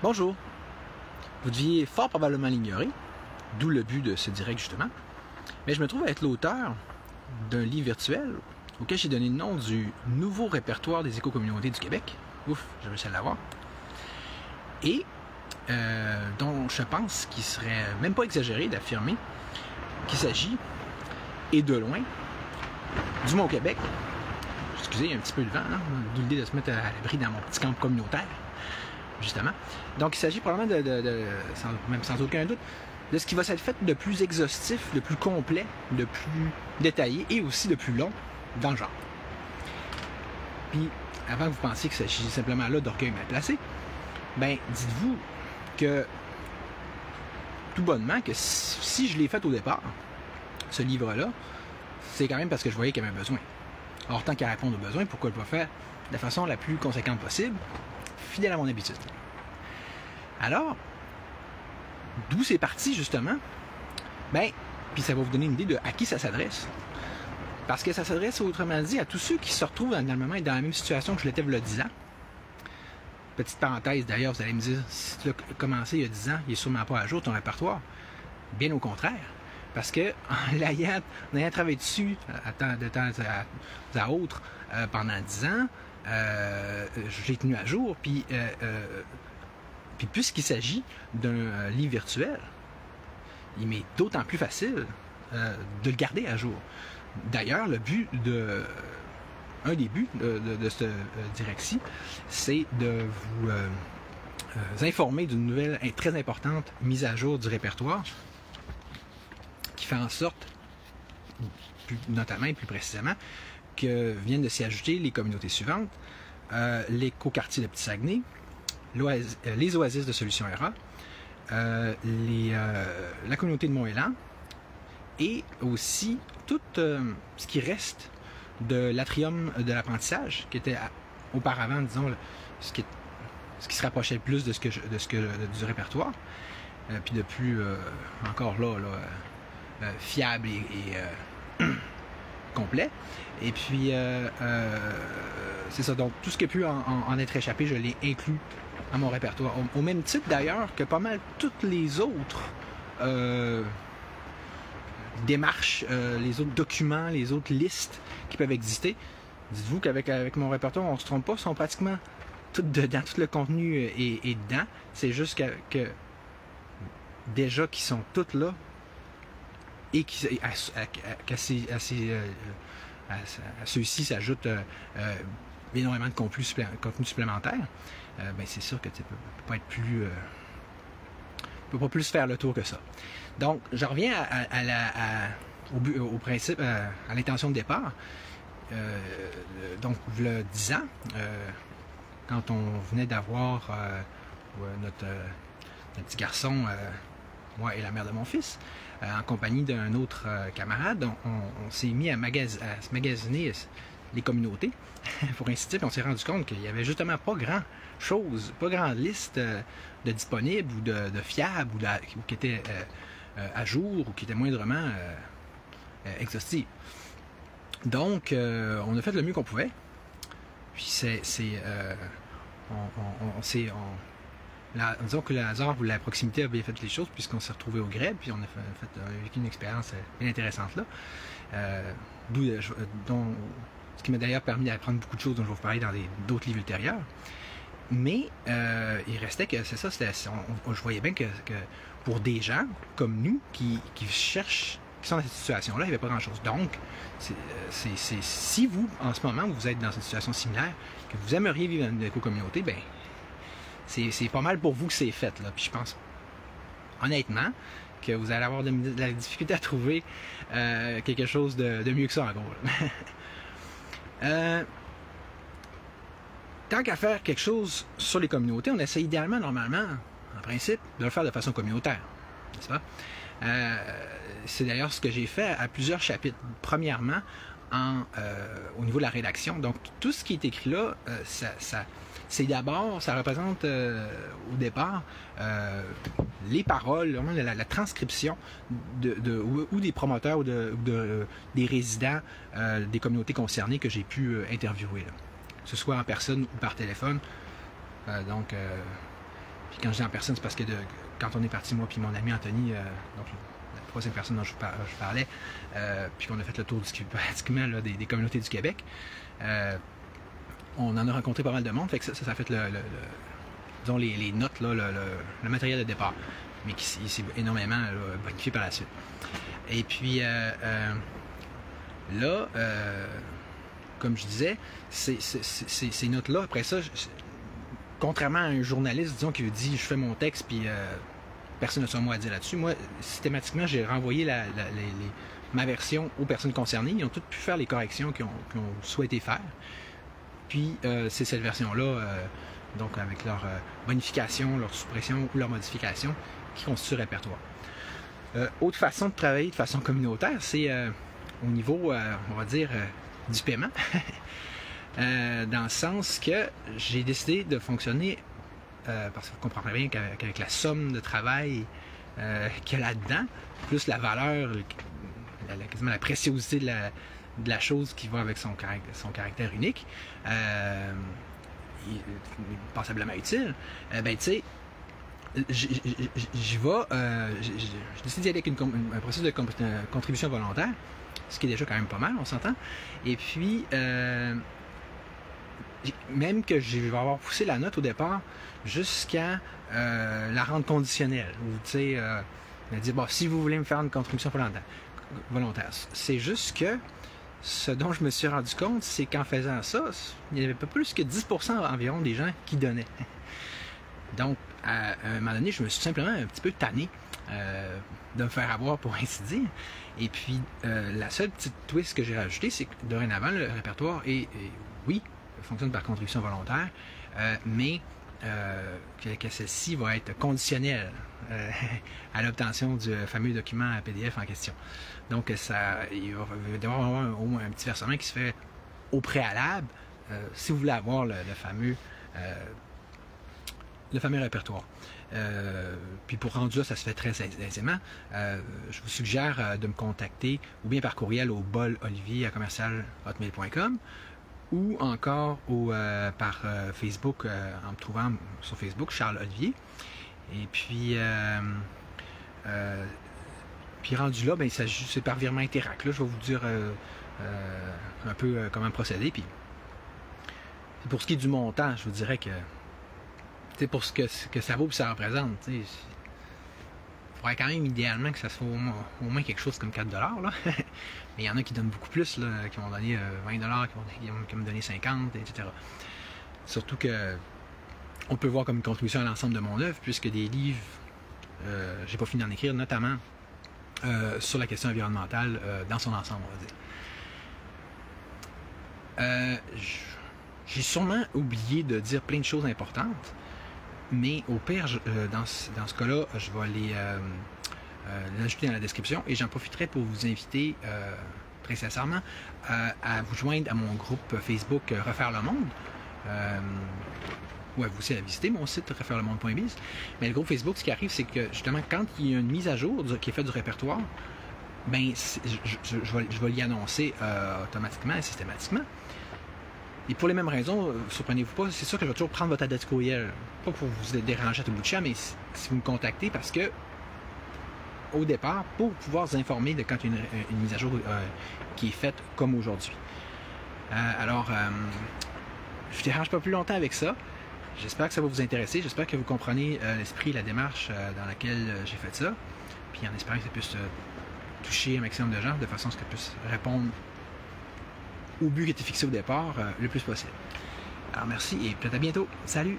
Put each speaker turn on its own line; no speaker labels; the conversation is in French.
Bonjour. Vous deviez fort probablement l'ignorer, d'où le but de ce direct justement, mais je me trouve être l'auteur d'un livre virtuel auquel j'ai donné le nom du nouveau répertoire des éco-communautés du Québec. Ouf, j'ai réussi à l'avoir. Et dont je pense qu'il serait même pas exagéré d'affirmer qu'il s'agit, et de loin, du moins au Québec. Excusez, il y a un petit peu de vent, hein, d'où l'idée de se mettre à l'abri dans mon petit camp communautaire, justement. Donc il s'agit probablement même sans aucun doute, de ce qui va s'être fait de plus exhaustif, de plus complet, de plus détaillé et aussi de plus long dans le genre. Puis, avant que vous pensiez que ça s'agit simplement là d'orgueil mal placé, ben, dites-vous que, tout bonnement, que si je l'ai fait au départ, ce livre-là, c'est quand même parce que je voyais qu'il y avait un besoin. Or, tant qu'à répondre aux besoins, pourquoi le pas faire de la façon la plus conséquente possible, fidèle à mon habitude. Alors, d'où c'est parti, justement? Ben, puis ça va vous donner une idée de à qui ça s'adresse. Parce que ça s'adresse, autrement dit, à tous ceux qui se retrouvent dans le moment et dans la même situation que je l'étais il y a 10 ans. Petite parenthèse, d'ailleurs, vous allez me dire, si tu as commencé il y a 10 ans, il n'est sûrement pas à jour ton répertoire. Bien au contraire. Parce que en ayant travaillé dessus de temps à autre pendant 10 ans, j'ai tenu à jour. Puis puisqu'il s'agit d'un livre virtuel, il m'est d'autant plus facile de le garder à jour. D'ailleurs, un des buts de ce direct-ci, c'est de vous informer d'une nouvelle très importante mise à jour du répertoire qui fait en sorte, notamment et plus précisément, que viennent de s'y ajouter les communautés suivantes, l'éco-quartier de Petit-Saguenay, les oasis de Solutions ERA, la communauté de Mont-Élan, et aussi tout ce qui reste de l'atrium de l'apprentissage, qui était auparavant, disons, ce qui se rapprochait le plus de du répertoire, puis de plus, encore là fiable et complet. Et puis, c'est ça. Donc, tout ce qui a pu en être échappé, je l'ai inclus à mon répertoire. Au même titre, d'ailleurs, que pas mal toutes les autres démarches, les autres documents, les autres listes qui peuvent exister. Dites-vous qu'avec mon répertoire, on ne se trompe pas, sont pratiquement toutes dedans, tout le contenu est dedans. C'est juste que déjà qu'ils sont toutes là et qu'à ceux-ci s'ajoutent énormément de contenu supplémentaire, ben c'est sûr que tu ne peux pas être plus... peut pas plus faire le tour que ça. Donc, je reviens au principe, à l'intention de départ. Donc, il y a 10 ans, quand on venait d'avoir notre petit garçon, moi et la mère de mon fils, en compagnie d'un autre camarade, on s'est mis à se magasiner les communautés, pour ainsi dire, puis on s'est rendu compte qu'il n'y avait justement pas grand-chose, pas grande liste de disponibles ou de fiables ou qui étaient à jour ou qui étaient moindrement exhaustives. Donc, on a fait le mieux qu'on pouvait. Puis disons que le hasard ou la proximité a bien fait les choses puisqu'on s'est retrouvé au grès, puis on a vécu une expérience bien intéressante là. Ce qui m'a d'ailleurs permis d'apprendre beaucoup de choses dont je vais vous parler dans d'autres livres ultérieurs. Mais il restait que c'est ça, je voyais bien que pour des gens comme nous qui cherchent, qui sont dans cette situation-là, il n'y avait pas grand-chose. Donc, si vous, en ce moment, vous êtes dans une situation similaire, que vous aimeriez vivre dans une éco-communauté, ben c'est pas mal pour vous que c'est fait, là. Puis je pense, honnêtement, que vous allez avoir de la difficulté à trouver quelque chose de mieux que ça, en gros. Tant qu'à faire quelque chose sur les communautés, on essaie idéalement, normalement, en principe, de le faire de façon communautaire, n'est-ce pas? C'est d'ailleurs ce que j'ai fait à plusieurs chapitres. Premièrement, au niveau de la rédaction. Donc, tout ce qui est écrit là, c'est d'abord, ça représente au départ les paroles, vraiment la transcription ou des promoteurs ou des résidents des communautés concernées que j'ai pu interviewer, là. Que ce soit en personne ou par téléphone. Puis quand je dis en personne, c'est parce que quand on est parti, moi puis mon ami Anthony, donc la troisième personne dont je parlais, puis qu'on a fait le tour pratiquement là, des communautés du Québec, on en a rencontré pas mal de monde, fait que ça a fait disons les notes, là, le matériel de départ, mais qui s'est énormément là, bonifié par la suite. Et puis là, comme je disais, ces notes-là, après ça, contrairement à un journaliste, disons, qui dit « je fais mon texte, puis personne n'a son mot à dire là-dessus », moi, systématiquement, j'ai renvoyé ma version aux personnes concernées. Ils ont toutes pu faire les corrections qu'ils ont souhaité faire. Puis, c'est cette version-là, donc avec leur bonification, leur suppression ou leur modification, qui constitue le répertoire. Autre façon de travailler de façon communautaire, c'est au niveau, on va dire, du paiement. Dans le sens que j'ai décidé de fonctionner, parce que vous comprendrez bien qu'avec la somme de travail qu'il y a là-dedans, plus la valeur, quasiment la préciosité de la chose qui va avec son caractère unique, passablement utile, ben tu sais, j'y vais, j'ai décidé d'y aller avec un processus de contribution volontaire, ce qui est déjà quand même pas mal, on s'entend. Et puis, même que je vais avoir poussé la note au départ jusqu'à la rendre conditionnelle, ou tu sais, dire, bon, si vous voulez me faire une contribution volontaire. C'est juste que ce dont je me suis rendu compte, c'est qu'en faisant ça, il n'y avait pas plus que 10% environ des gens qui donnaient. Donc, à un moment donné, je me suis simplement un petit peu tanné de me faire avoir, pour ainsi dire. Et puis, la seule petite twist que j'ai rajoutée, c'est que dorénavant, le répertoire oui, fonctionne par contribution volontaire, mais que celle-ci va être conditionnelle à l'obtention du fameux document PDF en question. Donc, il va y avoir un petit versement qui se fait au préalable si vous voulez avoir le fameux répertoire. Puis pour rendu là, ça se fait très aisément. Je vous suggère de me contacter ou bien par courriel au bololivier@hotmail.com ou encore par Facebook, en me trouvant sur Facebook, Charles Olivier. Et puis, rendu là, ben, c'est par virement Interac. Là, je vais vous dire un peu comment procéder. Puis, pour ce qui est du montant, je vous dirais que pour ce que ça vaut et ça représente, il faudrait quand même idéalement que ça soit au moins quelque chose comme 4$. Là. Mais il y en a qui donnent beaucoup plus, là, qui vont donner 20$, qui vont me donner 50$, etc. Surtout que on peut voir comme une contribution à l'ensemble de mon œuvre, puisque des livres, j'ai pas fini d'en écrire, notamment sur la question environnementale dans son ensemble, on va dire. J'ai sûrement oublié de dire plein de choses importantes, mais au pire, dans ce cas-là, je vais les ajouter dans la description et j'en profiterai pour vous inviter très sincèrement à vous joindre à mon groupe Facebook Refaire le Monde. Ou à vous aussi à visiter mon site refairelemonde.biz. Mais le groupe Facebook, ce qui arrive, c'est que justement, quand il y a une mise à jour qui est faite du répertoire, ben, je vais l'y annoncer automatiquement et systématiquement. Et pour les mêmes raisons, surprenez-vous pas, c'est sûr que je vais toujours prendre votre adresse courriel. Pas pour vous déranger à tout bout de champ, mais si vous me contactez, parce que au départ, pour pouvoir vous informer de quand il y a une mise à jour qui est faite comme aujourd'hui. Alors, je ne dérange pas plus longtemps avec ça. J'espère que ça va vous intéresser. J'espère que vous comprenez l'esprit et la démarche dans laquelle j'ai fait ça. Puis en espérant que ça puisse toucher un maximum de gens de façon à ce que ça puisse répondre au but qui était fixé au départ le plus possible. Alors merci et peut-être à bientôt. Salut!